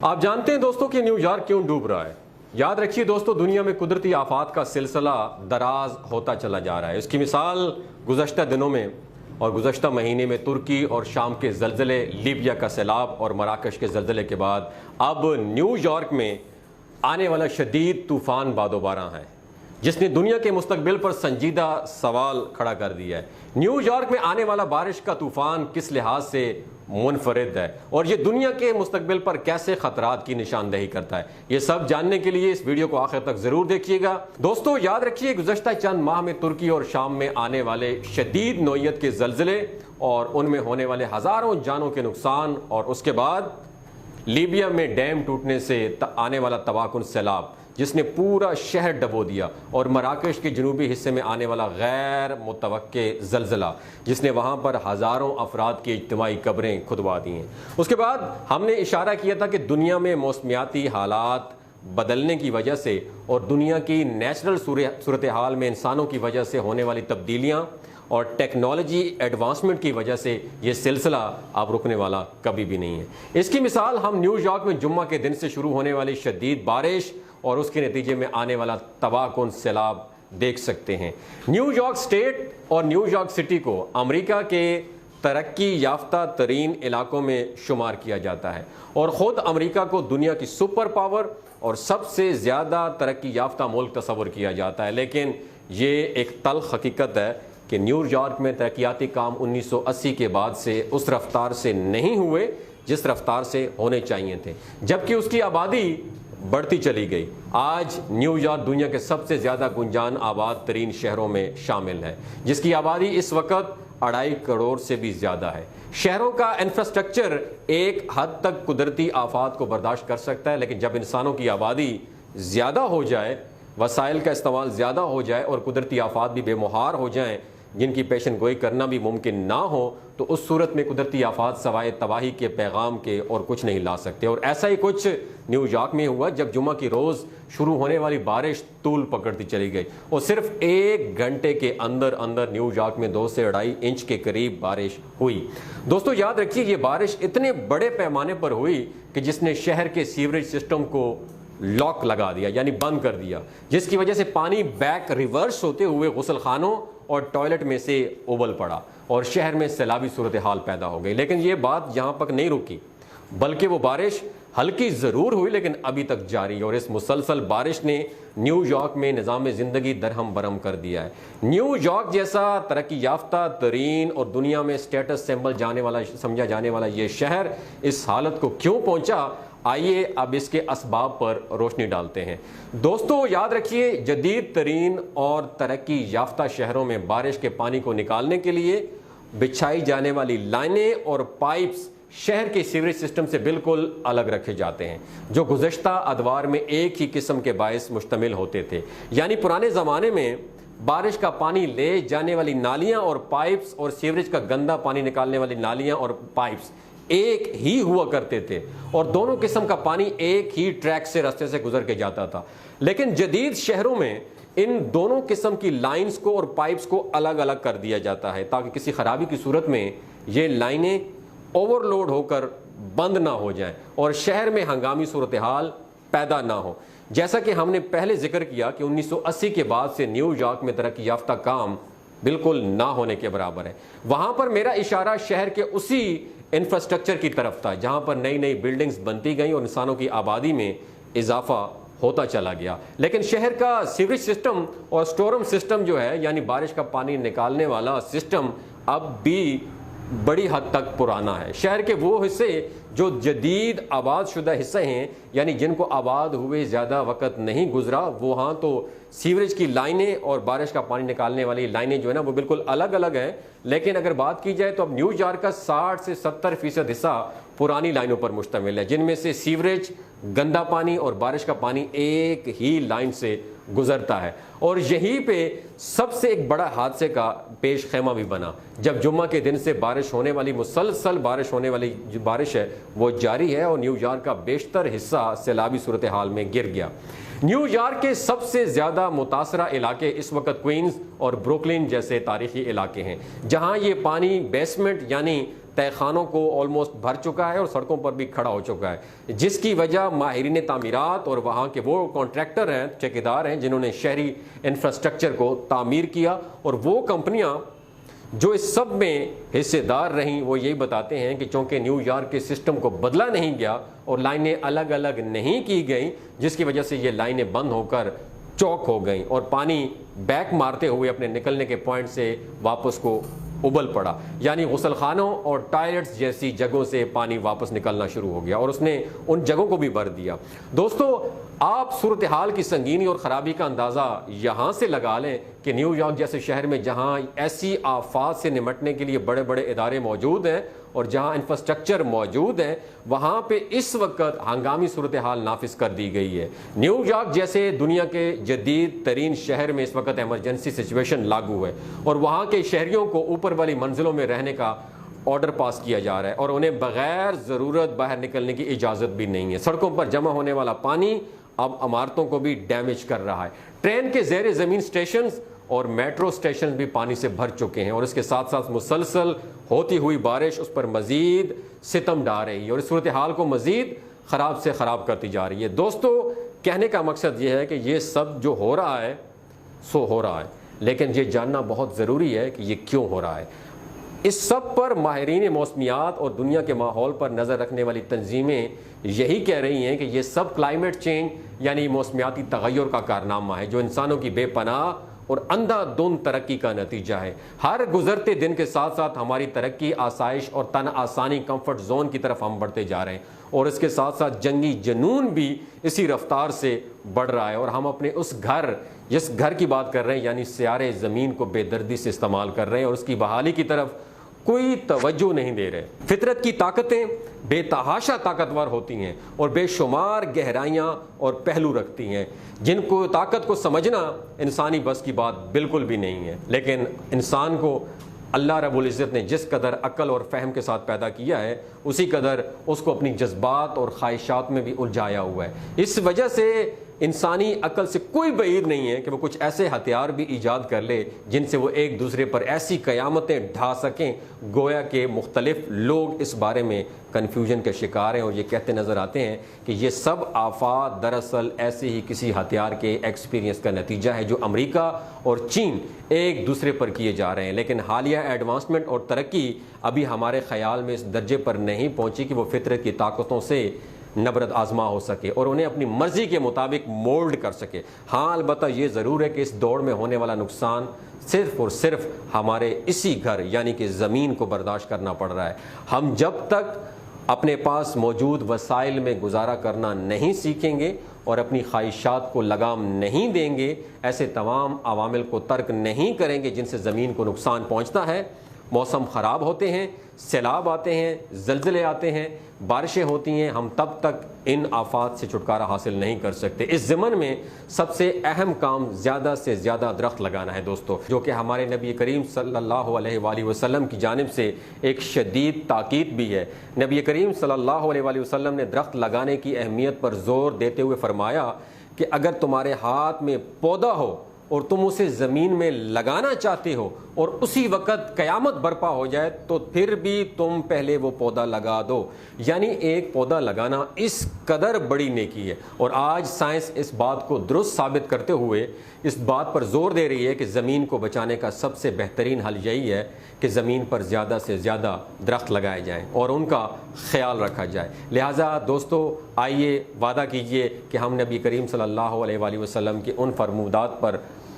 آپ جانتے ہیں دوستوں کہ نیو یارک کیوں ڈوب رہا ہے؟ یاد رکھیے دوستوں، دنیا میں قدرتی آفات کا سلسلہ دراز ہوتا چلا جا رہا ہے۔ اس کی مثال گزشتہ دنوں میں اور گزشتہ مہینے میں ترکی اور شام کے زلزلے، لیبیا کا سیلاب اور مراکش کے زلزلے کے بعد اب نیو یارک میں آنے والا شدید طوفان باد و باران ہے، جس نے دنیا کے مستقبل پر سنجیدہ سوال کھڑا کر دیا ہے۔ نیو یارک میں آنے والا بارش کا طوفان کس لحاظ سے منفرد ہے اور یہ دنیا کے مستقبل پر کیسے خطرات کی نشاندہی کرتا ہے، یہ سب جاننے کے لیے اس ویڈیو کو آخر تک ضرور دیکھیے گا۔ دوستو یاد رکھیے، گزشتہ چند ماہ میں ترکی اور شام میں آنے والے شدید نوعیت کے زلزلے اور ان میں ہونے والے ہزاروں جانوں کے نقصان، اور اس کے بعد لیبیا میں ڈیم ٹوٹنے سے آنے والا تباہ کن سیلاب جس نے پورا شہر ڈبو دیا، اور مراکش کے جنوبی حصے میں آنے والا غیر متوقع زلزلہ جس نے وہاں پر ہزاروں افراد کی اجتماعی قبریں کھدوا دی ہیں۔ اس کے بعد ہم نے اشارہ کیا تھا کہ دنیا میں موسمیاتی حالات بدلنے کی وجہ سے اور دنیا کی نیچرل صورتحال میں انسانوں کی وجہ سے ہونے والی تبدیلیاں اور ٹیکنالوجی ایڈوانسمنٹ کی وجہ سے یہ سلسلہ اب رکنے والا کبھی بھی نہیں ہے۔ اس کی مثال ہم نیو یارک میں جمعہ کے دن سے شروع ہونے والی شدید بارش اور اس کے نتیجے میں آنے والا تباہ کن سیلاب دیکھ سکتے ہیں۔ نیو یارک سٹیٹ اور نیو یارک سٹی کو امریکہ کے ترقی یافتہ ترین علاقوں میں شمار کیا جاتا ہے، اور خود امریکہ کو دنیا کی سپر پاور اور سب سے زیادہ ترقی یافتہ ملک تصور کیا جاتا ہے۔ لیکن یہ ایک تلخ حقیقت ہے کہ نیو یارک میں ترقیاتی کام 1980 کے بعد سے اس رفتار سے نہیں ہوئے جس رفتار سے ہونے چاہیے تھے، جبکہ اس کی آبادی بڑھتی چلی گئی۔ آج نیو یارک دنیا کے سب سے زیادہ گنجان آباد ترین شہروں میں شامل ہے، جس کی آبادی اس وقت 2.5 کروڑ سے بھی زیادہ ہے۔ شہروں کا انفراسٹرکچر ایک حد تک قدرتی آفات کو برداشت کر سکتا ہے، لیکن جب انسانوں کی آبادی زیادہ ہو جائے، وسائل کا استعمال زیادہ ہو جائے اور قدرتی آفات بھی بے مہار ہو جائیں جن کی پیشن گوئی کرنا بھی ممکن نہ ہو، تو اس صورت میں قدرتی آفات سوائے تباہی کے پیغام کے اور کچھ نہیں لا سکتے۔ اور ایسا ہی کچھ نیو یارک میں ہوا جب جمعہ کی روز شروع ہونے والی بارش طول پکڑتی چلی گئی، اور صرف 1 گھنٹے کے اندر نیو یارک میں 2 سے 2.5 انچ کے قریب بارش ہوئی۔ دوستو یاد رکھیے، یہ بارش اتنے بڑے پیمانے پر ہوئی کہ جس نے شہر کے سیوریج سسٹم کو لاک لگا دیا، یعنی بند کر دیا، جس کی وجہ سے پانی بیک ریورس ہوتے ہوئے غسل خانوں اور ٹوائلٹ میں سے ابل پڑا اور شہر میں سیلابی صورتحال پیدا ہو گئی۔ لیکن یہ بات یہاں تک نہیں رکی، بلکہ وہ بارش ہلکی ضرور ہوئی لیکن ابھی تک جاری، اور اس مسلسل بارش نے نیو یارک میں نظام زندگی درہم برہم کر دیا ہے۔ نیو یارک جیسا ترقی یافتہ ترین اور دنیا میں اسٹیٹس سمبل سمجھا جانے والا یہ شہر اس حالت کو کیوں پہنچا، آئیے اب اس کے اسباب پر روشنی ڈالتے ہیں۔ دوستو یاد رکھیے، جدید ترین اور ترقی یافتہ شہروں میں بارش کے پانی کو نکالنے کے لیے بچھائی جانے والی لائنیں اور پائپس شہر کے سیوریج سسٹم سے بالکل الگ رکھے جاتے ہیں، جو گزشتہ ادوار میں ایک ہی قسم کے باعث مشتمل ہوتے تھے۔ یعنی پرانے زمانے میں بارش کا پانی لے جانے والی نالیاں اور پائپس اور سیوریج کا گندا پانی نکالنے والی نالیاں اور پائپس ایک ہی ہوا کرتے تھے، اور دونوں قسم کا پانی ایک ہی ٹریک سے راستے سے گزر کے جاتا تھا۔ لیکن جدید شہروں میں ان دونوں قسم کی لائنز کو اور پائپس کو الگ الگ کر دیا جاتا ہے تاکہ کسی خرابی کی صورت میں یہ لائنیں اوور لوڈ ہو کر بند نہ ہو جائیں اور شہر میں ہنگامی صورتحال پیدا نہ ہو۔ جیسا کہ ہم نے پہلے ذکر کیا کہ 1980 کے بعد سے نیو یارک میں ترقی یافتہ کام بالکل نہ ہونے کے برابر ہے۔ وہاں پر میرا اشارہ شہر کے اسی انفراسٹرکچر کی طرف تھا جہاں پر نئی نئی بلڈنگز بنتی گئیں اور انسانوں کی آبادی میں اضافہ ہوتا چلا گیا۔ لیکن شہر کا سیوریج سسٹم اور سٹورم سسٹم جو ہے، یعنی بارش کا پانی نکالنے والا سسٹم، اب بھی بڑی حد تک پرانا ہے۔ شہر کے وہ حصے جو جدید آباد شدہ حصے ہیں، یعنی جن کو آباد ہوئے زیادہ وقت نہیں گزرا، وہاں تو سیوریج کی لائنیں اور بارش کا پانی نکالنے والی لائنیں جو ہے نا وہ بالکل الگ الگ ہیں۔ لیکن اگر بات کی جائے تو اب نیو یارک کا 60 سے 70% حصہ پرانی لائنوں پر مشتمل ہے، جن میں سے سیوریج، گندا پانی اور بارش کا پانی ایک ہی لائن سے گزرتا ہے۔ اور یہیں پہ سب سے ایک بڑا حادثے کا پیش خیمہ بھی بنا جب جمعہ کے دن سے بارش ہونے والی مسلسل بارش ہونے والی جو بارش ہے وہ جاری ہے اور نیو یارک کا بیشتر حصہ سیلابی صورتحال میں گر گیا۔ نیو یارک کے سب سے زیادہ متاثرہ علاقے اس وقت کوئنز اور بروکلن جیسے تاریخی علاقے ہیں، جہاں یہ پانی بیسمنٹ یعنی تہ خانوں کو آلموسٹ بھر چکا ہے اور سڑکوں پر بھی کھڑا ہو چکا ہے، جس کی وجہ ماہرین تعمیرات اور وہاں کے وہ کانٹریکٹر ہیں، ٹھیکیدار ہیں جنہوں نے شہری انفراسٹرکچر کو تعمیر کیا، اور وہ کمپنیاں جو اس سب میں حصے دار رہیں، وہ یہی بتاتے ہیں کہ چونکہ نیو یارک کے سسٹم کو بدلا نہیں گیا اور لائنیں الگ الگ نہیں کی گئیں، جس کی وجہ سے یہ لائنیں بند ہو کر چوک ہو گئیں اور پانی بیک مارتے ہوئے اپنے نکلنے کے پوائنٹ سے واپس کو ابل پڑا، یعنی غسل خانوں اور ٹائلٹس جیسی جگہوں سے پانی واپس نکلنا شروع ہو گیا اور اس نے ان جگہوں کو بھی بھر دیا۔ دوستو، آپ صورتحال کی سنگینی اور خرابی کا اندازہ یہاں سے لگا لیں کہ نیو یارک جیسے شہر میں جہاں ایسی آفات سے نمٹنے کے لیے بڑے بڑے ادارے موجود ہیں اور جہاں انفراسٹرکچر موجود ہیں، وہاں پہ اس وقت ہنگامی صورتحال نافذ کر دی گئی ہے۔ نیو یارک جیسے دنیا کے جدید ترین شہر میں اس وقت ایمرجنسی سچویشن لاگو ہے اور وہاں کے شہریوں کو اوپر والی منزلوں میں رہنے کا آرڈر پاس کیا جا رہا ہے اور انہیں بغیر ضرورت باہر نکلنے کی اجازت بھی نہیں ہے۔ سڑکوں پر جمع ہونے والا پانی اب عمارتوں کو بھی ڈیمیج کر رہا ہے۔ ٹرین کے زیر زمین سٹیشنز اور میٹرو سٹیشن بھی پانی سے بھر چکے ہیں اور اس کے ساتھ ساتھ مسلسل ہوتی ہوئی بارش اس پر مزید ستم ڈھا رہی ہے اور اس صورتحال کو مزید خراب سے خراب کرتی جا رہی ہے۔ دوستو، کہنے کا مقصد یہ ہے کہ یہ سب جو ہو رہا ہے سو ہو رہا ہے، لیکن یہ جاننا بہت ضروری ہے کہ یہ کیوں ہو رہا ہے۔ اس سب پر ماہرین موسمیات اور دنیا کے ماحول پر نظر رکھنے والی تنظیمیں یہی کہہ رہی ہیں کہ یہ سب کلائمیٹ چینج یعنی موسمیاتی تغیر کا کارنامہ ہے، جو انسانوں کی بے پناہ اور اندھا دھند ترقی کا نتیجہ ہے۔ ہر گزرتے دن کے ساتھ ساتھ ہماری ترقی، آسائش اور تن آسانی، کمفرٹ زون کی طرف ہم بڑھتے جا رہے ہیں اور اس کے ساتھ ساتھ جنگی جنون بھی اسی رفتار سے بڑھ رہا ہے اور ہم اپنے اس گھر، جس گھر کی بات کر رہے ہیں یعنی سیارے زمین کو بے دردی سے استعمال کر رہے ہیں اور اس کی بحالی کی طرف کوئی توجہ نہیں دے رہے۔ فطرت کی طاقتیں بے تحاشا طاقتور ہوتی ہیں اور بے شمار گہرائیاں اور پہلو رکھتی ہیں، جن کو طاقت کو سمجھنا انسانی بس کی بات بالکل بھی نہیں ہے، لیکن انسان کو اللہ رب العزت نے جس قدر عقل اور فہم کے ساتھ پیدا کیا ہے، اسی قدر اس کو اپنی جذبات اور خواہشات میں بھی الجھایا ہوا ہے۔ اس وجہ سے انسانی عقل سے کوئی بعید نہیں ہے کہ وہ کچھ ایسے ہتھیار بھی ایجاد کر لے جن سے وہ ایک دوسرے پر ایسی قیامتیں ڈھا سکیں، گویا کہ مختلف لوگ اس بارے میں کنفیوژن کے شکار ہیں اور یہ کہتے نظر آتے ہیں کہ یہ سب آفات دراصل ایسے ہی کسی ہتھیار کے ایکسپیرینس کا نتیجہ ہے جو امریکہ اور چین ایک دوسرے پر کیے جا رہے ہیں، لیکن حالیہ ایڈوانسمنٹ اور ترقی ابھی ہمارے خیال میں اس درجے پر نہیں پہنچی کہ وہ فطرت کی طاقتوں سے نبرد آزما ہو سکے اور انہیں اپنی مرضی کے مطابق مولڈ کر سکے۔ ہاں، البتہ یہ ضرور ہے کہ اس دوڑ میں ہونے والا نقصان صرف اور صرف ہمارے اسی گھر یعنی کہ زمین کو برداشت کرنا پڑ رہا ہے۔ ہم جب تک اپنے پاس موجود وسائل میں گزارا کرنا نہیں سیکھیں گے اور اپنی خواہشات کو لگام نہیں دیں گے، ایسے تمام عوامل کو ترک نہیں کریں گے جن سے زمین کو نقصان پہنچتا ہے، موسم خراب ہوتے ہیں، سیلاب آتے ہیں، زلزلے آتے ہیں، بارشیں ہوتی ہیں، ہم تب تک ان آفات سے چھٹکارا حاصل نہیں کر سکتے۔ اس ضمن میں سب سے اہم کام زیادہ سے زیادہ درخت لگانا ہے دوستو، جو کہ ہمارے نبی کریم صلی اللہ علیہ وآلہ وسلم کی جانب سے ایک شدید تاکید بھی ہے۔ نبی کریم صلی اللہ علیہ وآلہ وسلم نے درخت لگانے کی اہمیت پر زور دیتے ہوئے فرمایا کہ اگر تمہارے ہاتھ میں پودا ہو اور تم اسے زمین میں لگانا چاہتے ہو اور اسی وقت قیامت برپا ہو جائے تو پھر بھی تم پہلے وہ پودا لگا دو، یعنی ایک پودا لگانا اس قدر بڑی نیکی ہے۔ اور آج سائنس اس بات کو درست ثابت کرتے ہوئے اس بات پر زور دے رہی ہے کہ زمین کو بچانے کا سب سے بہترین حل یہی ہے کہ زمین پر زیادہ سے زیادہ درخت لگائے جائیں اور ان کا خیال رکھا جائے۔ لہٰذا دوستو، آئیے وعدہ کیجئے کہ ہم نبی کریم صلی اللہ علیہ وآلہ وسلم کی ان فرمودات پر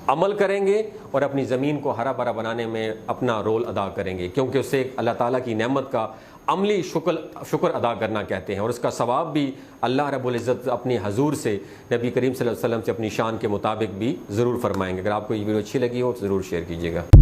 عمل کریں گے اور اپنی زمین کو ہرا بھرا بنانے میں اپنا رول ادا کریں گے، کیونکہ اسے اللہ تعالیٰ کی نعمت کا عملی شکر ادا کرنا کہتے ہیں اور اس کا ثواب بھی اللہ رب العزت اپنی حضور سے، نبی کریم صلی اللہ علیہ وسلم سے اپنی شان کے مطابق بھی ضرور فرمائیں گے۔ اگر آپ کو یہ ویڈیو اچھی لگی ہو تو ضرور شیئر کیجیے گا۔